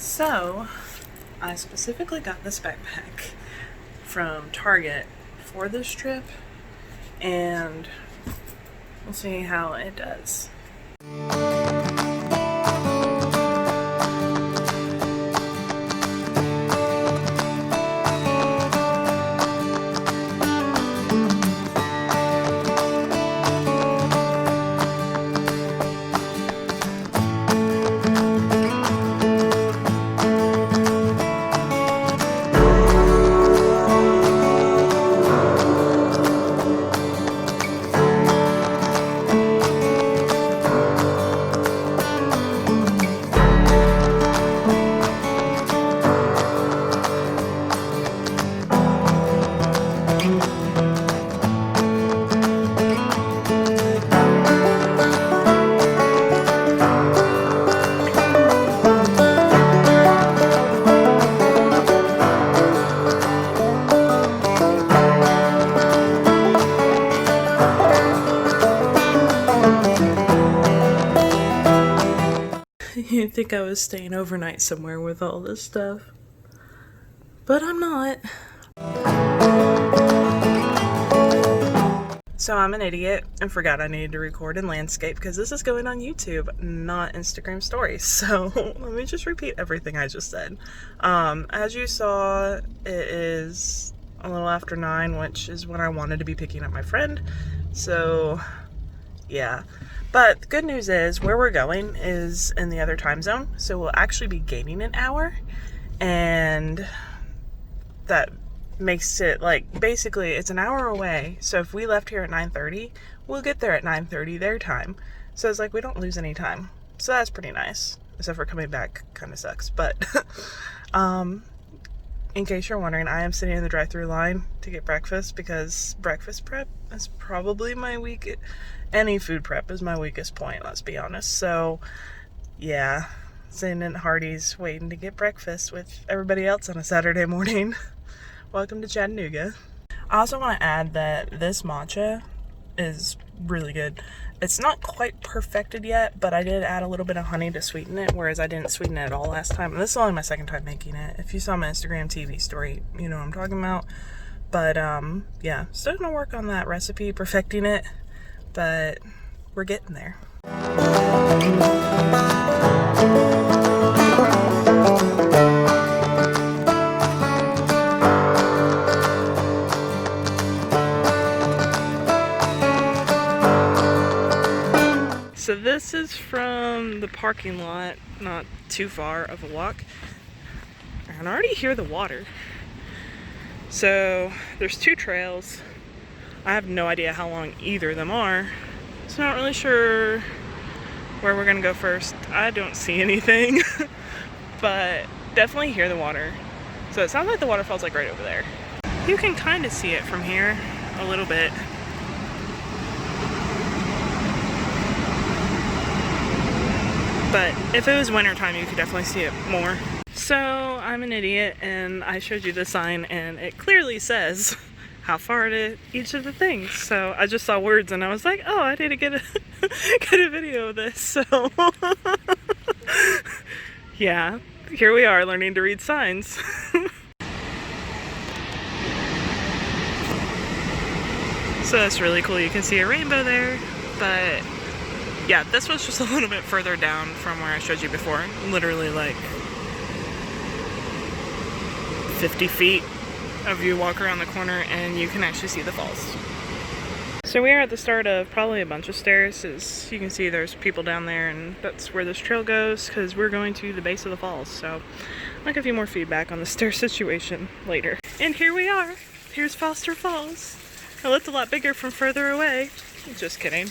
So, I specifically got this backpack from Target for this trip, and we'll see how it does. You'd think I was staying overnight somewhere with all this stuff, but I'm not. So I'm an idiot and forgot I needed to record in landscape because this is going on YouTube, not Instagram stories. So let me just repeat everything I just said. As you saw, it is a little after 9, which is when I wanted to be picking up my friend. So yeah. But the good news is where we're going is in the other time zone. So we'll actually be gaining an hour, and that makes it like basically it's an hour away. So if we left here at 9:30, we'll get there at 9:30 their time. So it's like we don't lose any time. So that's pretty nice. Except for coming back kind of sucks. But in case you're wondering, I am sitting in the drive-thru line to get breakfast because breakfast prep is probably my weak. Any food prep is my weakest point, let's be honest. So yeah, sitting in Hardee's waiting to get breakfast with everybody else on a Saturday morning. Welcome to Chattanooga. I also want to add that this matcha is really good. It's not quite perfected yet, but I did add a little bit of honey to sweeten it, whereas I didn't sweeten it at all last time. And this is only my second time making it. If you saw my Instagram TV story, you know what I'm talking about. But yeah, still gonna work on that recipe, perfecting it, but we're getting there. So this is from the parking lot, not too far of a walk. I can already hear the water. So there's 2 trails. I have no idea how long either of them are. So I'm not really sure where we're gonna go first. I don't see anything, but definitely hear the water. So it sounds like the waterfall's like right over there. You can kind of see it from here a little bit. But if it was wintertime, you could definitely see it more. So I'm an idiot and I showed you the sign and it clearly says how far to each of the things. So I just saw words and I was like, oh, I need to get a get a video of this. So yeah, here we are learning to read signs. So that's really cool. You can see a rainbow there, but yeah, this was just a little bit further down from where I showed you before. Literally like 50 feet of you walk around the corner and you can actually see the falls. So we are at the start of probably a bunch of stairs. As you can see, there's people down there and that's where this trail goes because we're going to the base of the falls. So I'll give you more feedback on the stair situation later. And here we are. Here's Foster Falls. It looked a lot bigger from further away. Just kidding.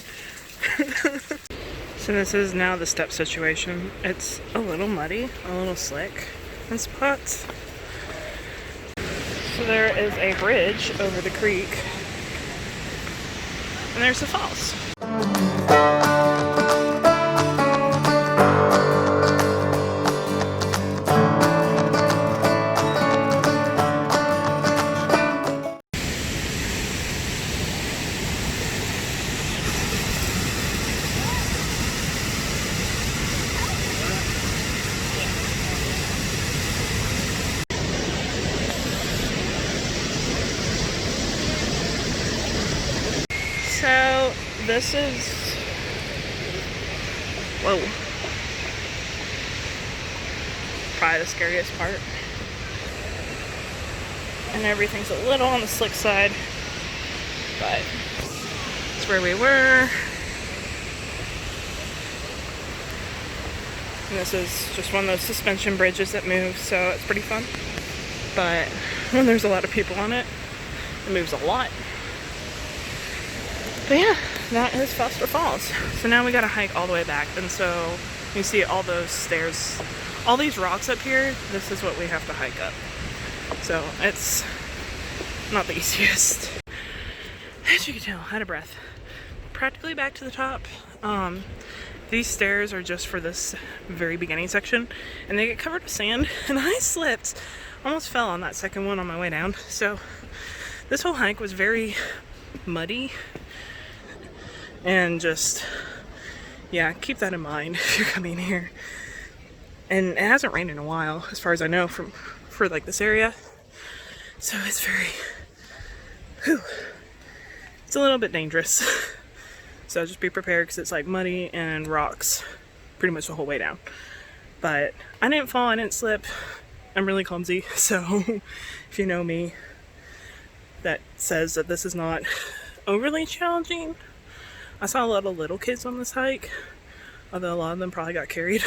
So this is now the step situation. It's a little muddy, a little slick in spots. So there is a bridge over the creek, and there's the falls. So this is, whoa, probably the scariest part. And everything's a little on the slick side, but it's where we were. And this is just one of those suspension bridges that moves, so it's pretty fun. But when there's a lot of people on it, it moves a lot. But yeah, that is Foster Falls. So now we gotta hike all the way back. And so you see all those stairs, all these rocks up here, this is what we have to hike up. So it's not the easiest. As you can tell, out of breath. Practically back to the top. These stairs are just for this very beginning section, and they get covered with sand, and I slipped. Almost fell on that second one on my way down. So this whole hike was very muddy, and just, yeah, keep that in mind if you're coming here. And it hasn't rained in a while, as far as I know, for like this area. So it's very, whew, it's a little bit dangerous. So just be prepared, because it's like muddy and rocks pretty much the whole way down. But I didn't fall, I didn't slip. I'm really clumsy, so if you know me, that says that this is not overly challenging. I saw a lot of little kids on this hike, although a lot of them probably got carried.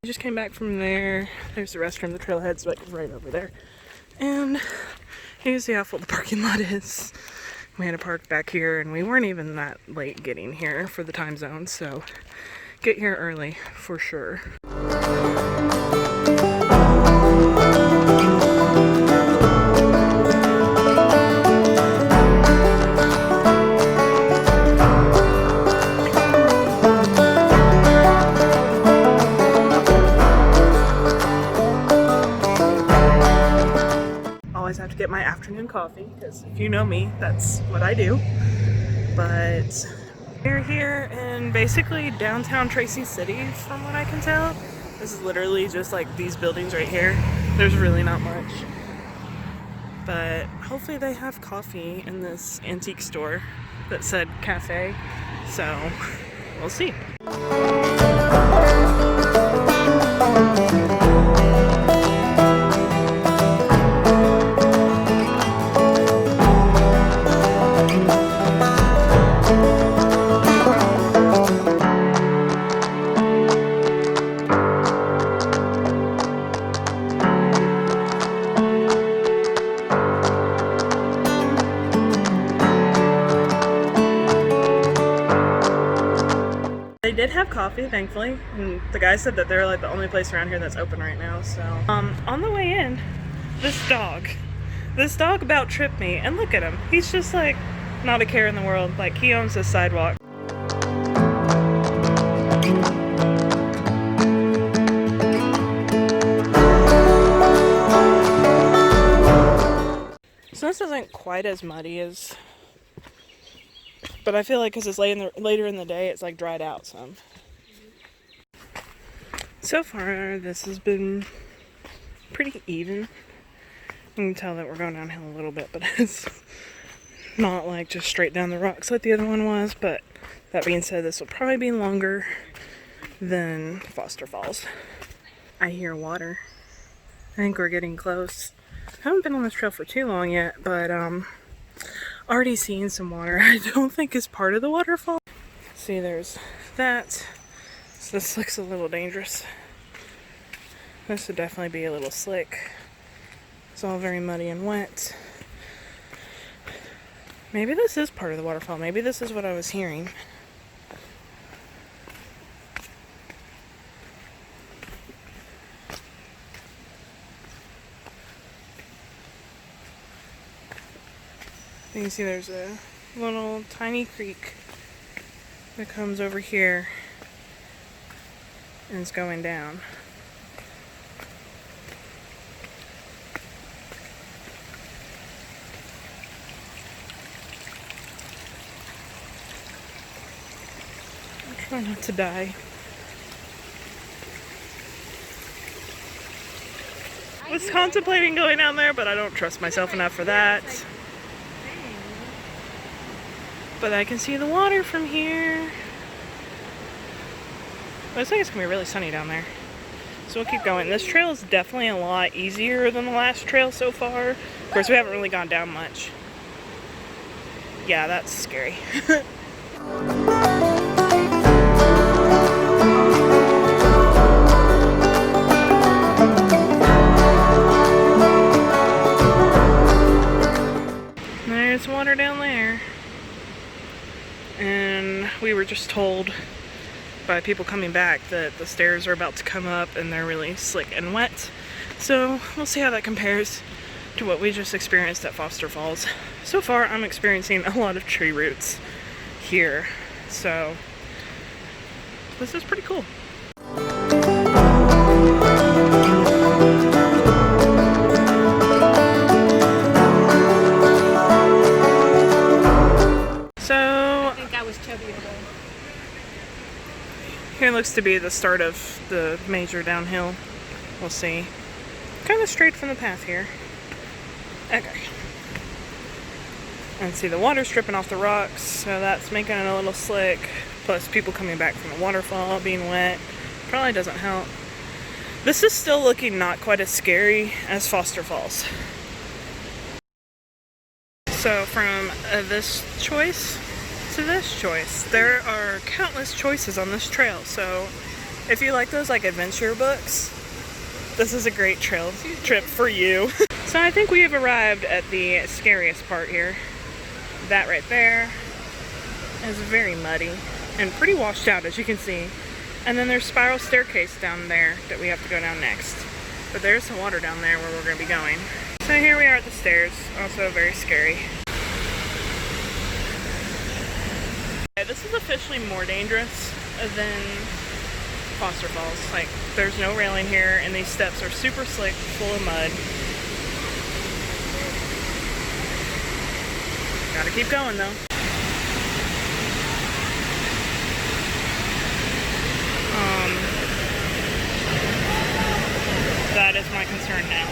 Just came back from there. There's the restroom, the trailhead's like right over there. And you can see how full the parking lot is. We had to park back here, and we weren't even that late getting here for the time zone, so get here early for sure. Have to get my afternoon coffee, because if you know me, that's what I do. But we're here in basically downtown Tracy City, from what I can tell. This is literally just like these buildings right here. There's really not much, but hopefully they have coffee in this antique store that said cafe, so we'll see. They did have coffee, thankfully, and the guy said that they're like the only place around here that's open right now. So on the way in, this dog about tripped me, and look at him. He's just like not a care in the world. Like, he owns this sidewalk. So this isn't quite as muddy as, but I feel like because it's later in the day, it's like dried out some. So far, this has been pretty even. You can tell that we're going downhill a little bit, but it's not like just straight down the rocks like the other one was. But that being said, this will probably be longer than Foster Falls. I hear water. I think we're getting close. I haven't been on this trail for too long yet, but already seeing some water. I don't think it's part of the waterfall. See, there's that. So this looks a little dangerous. This would definitely be a little slick. It's all very muddy and wet. Maybe this is part of the waterfall. Maybe this is what I was hearing. You can see there's a little tiny creek that comes over here and it's going down. Try not to die. I was contemplating going down there, but I don't trust myself enough for that. But I can see the water from here. Looks like it's gonna be really sunny down there. So we'll keep going. This trail is definitely a lot easier than the last trail so far. Of course, we haven't really gone down much. Yeah, that's scary. There's water down there. And we were just told by people coming back that the stairs are about to come up and they're really slick and wet. So we'll see how that compares to what we just experienced at Foster Falls. So far I'm experiencing a lot of tree roots here, so this is pretty cool. So I think I was chubbier though. Here looks to be the start of the major downhill. We'll see. Kind of straight from the path here. Okay. And see the water's dripping off the rocks, so that's making it a little slick. Plus people coming back from the waterfall being wet. Probably doesn't help. This is still looking not quite as scary as Foster Falls. So from this choice to this choice, there are countless choices on this trail. So if you like those like adventure books, this is a great trail trip for you. So I think we have arrived at the scariest part here. That right there is very muddy and pretty washed out, as you can see. And then there's spiral staircase down there that we have to go down next. But there's some water down there where we're going to be going. So here we are at the stairs, also very scary. This is officially more dangerous than Foster Falls. Like, there's no railing here, and these steps are super slick, full of mud. Gotta keep going though. That is my concern now.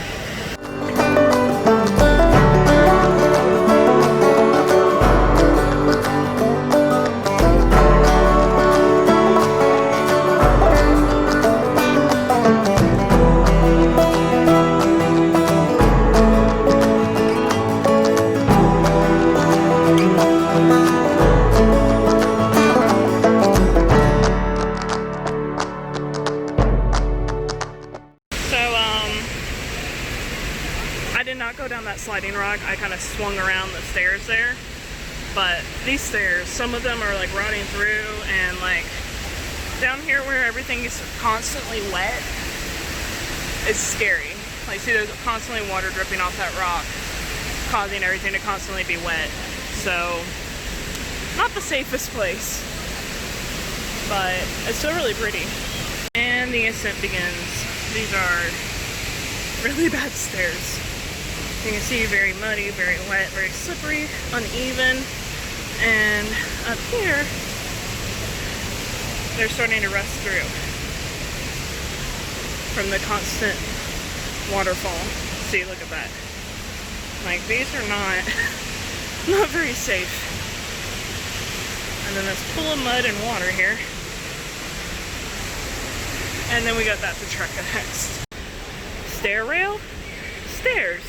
Sliding rock, I kind of swung around the stairs there, but these stairs, some of them are like rotting through, and like down here where everything is constantly wet, it's scary. Like, see, there's constantly water dripping off that rock, causing everything to constantly be wet. So not the safest place, but it's still really pretty. And the ascent begins. These are really bad stairs. You can see very muddy, very wet, very slippery, uneven, and up here, they're starting to rust through from the constant waterfall. See, look at that. Like, these are not very safe. And then this pool of mud and water here. And then we got that to trek next. Stair rail? Stairs.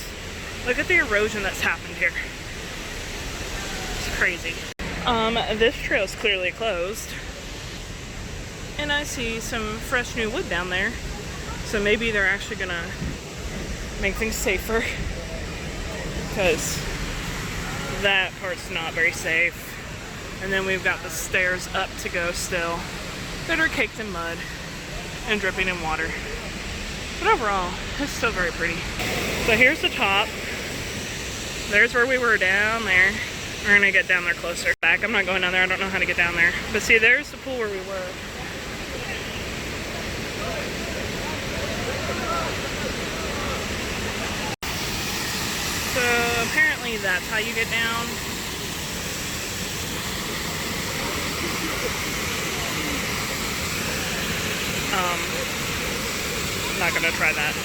Look at the erosion that's happened here. It's crazy. This trail is clearly closed. And I see some fresh new wood down there. So maybe they're actually gonna make things safer. Because that part's not very safe. And then we've got the stairs up to go still that are caked in mud and dripping in water. But overall, it's still very pretty. So here's the top. There's where we were down there. We're gonna get down there closer. Back, I'm not going down there, I don't know how to get down there. But see, there's the pool where we were. So apparently that's how you get down. I'm not gonna try that.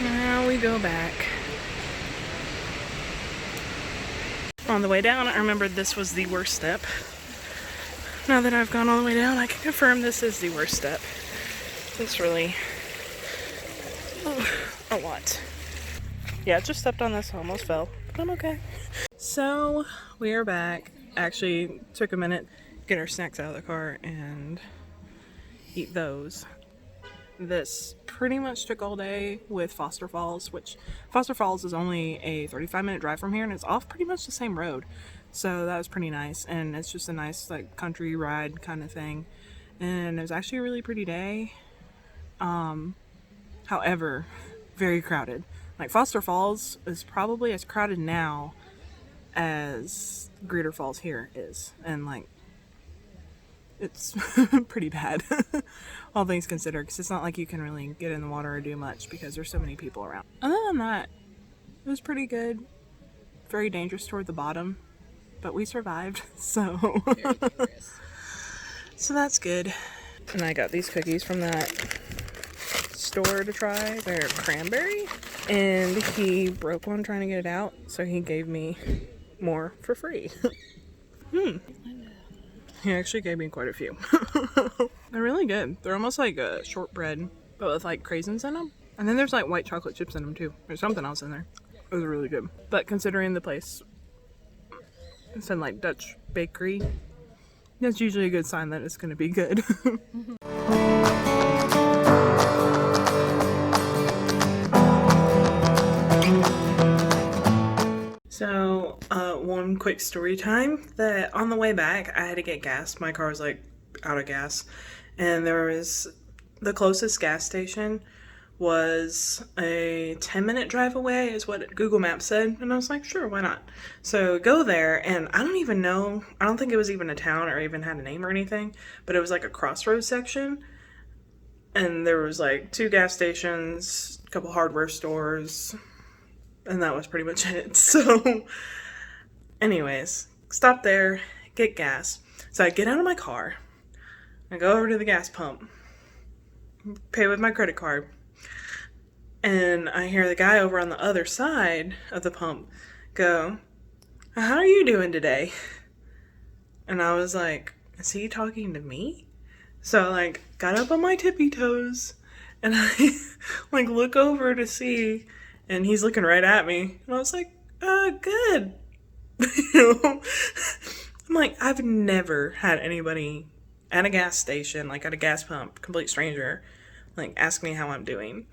Now we go back. On the way down, I remembered this was the worst step. Now that I've gone all the way down, I can confirm this is the worst step. It's really a lot. Yeah, I just stepped on this, almost fell, but I'm okay. So we are back. Actually took a minute to get our snacks out of the car and eat those. This pretty much took all day with Foster Falls, which Foster Falls is only a 35-minute drive from here, and it's off pretty much the same road. So that was pretty nice, and it's just a nice like country ride kind of thing. And it was actually a really pretty day. However, very crowded. Like Foster Falls is probably as crowded now as Greater Falls here is, and like it's pretty bad, all things considered, because it's not like you can really get in the water or do much because there's so many people around. Other than that, it was pretty good. Very dangerous toward the bottom, but we survived, so so that's good. And I got these cookies from that store to try. They're cranberry, and he broke one trying to get it out, so he gave me more for free. He actually gave me quite a few. They're really good. They're almost like a shortbread, but with like craisins in them. And then there's like white chocolate chips in them too. There's something else in there. It was really good. But considering the place, it's in like Dutch bakery, that's usually a good sign that it's going to be good. So, one quick story time, that on the way back, I had to get gas. My car was like out of gas, and there was, the closest gas station was a 10-minute drive away is what Google Maps said, and I was like, sure, why not? So go there, and I don't even know, I don't think it was even a town or even had a name or anything, but it was like a crossroads section, and there was like 2 gas stations, a couple hardware stores, and that was pretty much it. So anyways, stop there, get gas. So I get out of my car, I go over to the gas pump, pay with my credit card, and I hear the guy over on the other side of the pump go, "How are you doing today?" And I was like, is he talking to me? So I like got up on my tippy toes, and I like look over to see, and he's looking right at me. And I was like, good. You know? I'm like, I've never had anybody at a gas station, like at a gas pump, complete stranger, like ask me how I'm doing.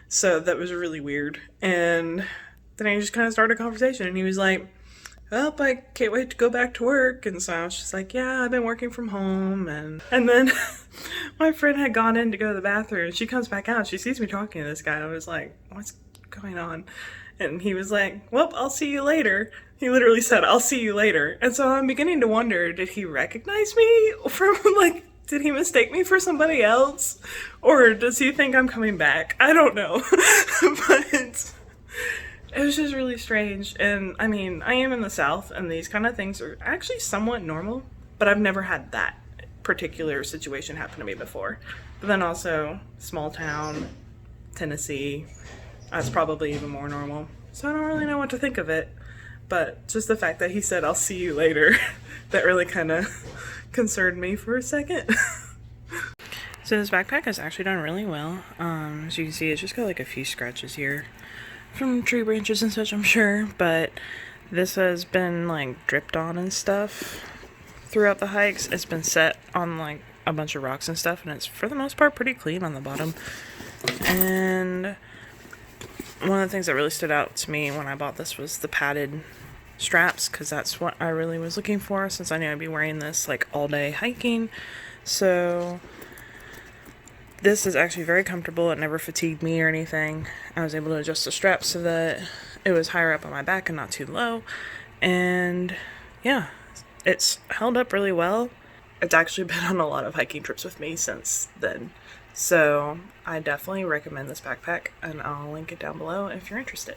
So that was really weird. And then I just kind of started a conversation, and he was like, "Oh, I can't wait to go back to work." And so I was just like, yeah, I've been working from home. And then my friend had gone in to go to the bathroom. She comes back out. She sees me talking to this guy. I was like, what's going on? And he was like, well, I'll see you later. He literally said, I'll see you later. And so I'm beginning to wonder, did he recognize me from like, did he mistake me for somebody else? Or does he think I'm coming back? I don't know. But it was just really strange. And I mean, I am in the South, and these kind of things are actually somewhat normal, but I've never had that particular situation happen to me before. But then also, small town, Tennessee, that's probably even more normal. So I don't really know what to think of it. But just the fact that he said, I'll see you later, that really kind of concerned me for a second. So this backpack has actually done really well. As you can see, it's just got like a few scratches here from tree branches and such, I'm sure. But this has been like dripped on and stuff throughout the hikes. It's been set on like a bunch of rocks and stuff, and it's for the most part pretty clean on the bottom. And one of the things that really stood out to me when I bought this was the padded straps because that's what I really was looking for, since I knew I'd be wearing this like all day hiking. So this is actually very comfortable. It never fatigued me or anything. I was able to adjust the straps so that it was higher up on my back and not too low. And yeah, it's held up really well. It's actually been on a lot of hiking trips with me since then. So I definitely recommend this backpack, and I'll link it down below if you're interested.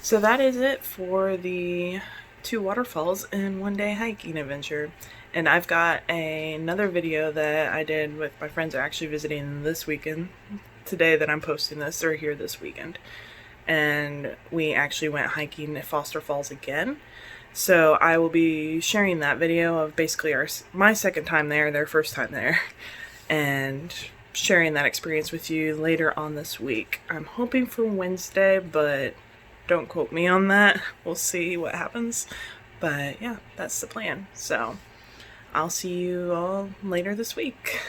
So that is it for the 2 waterfalls in one day hiking adventure. And I've got another video that I did with my friends who are actually visiting this weekend. Today that I'm posting this, they're here this weekend. And we actually went hiking at Foster Falls again. So I will be sharing that video of basically my second time there, their first time there, and sharing that experience with you later on this week. I'm hoping for Wednesday, but don't quote me on that. We'll see what happens. But yeah, that's the plan. So I'll see you all later this week.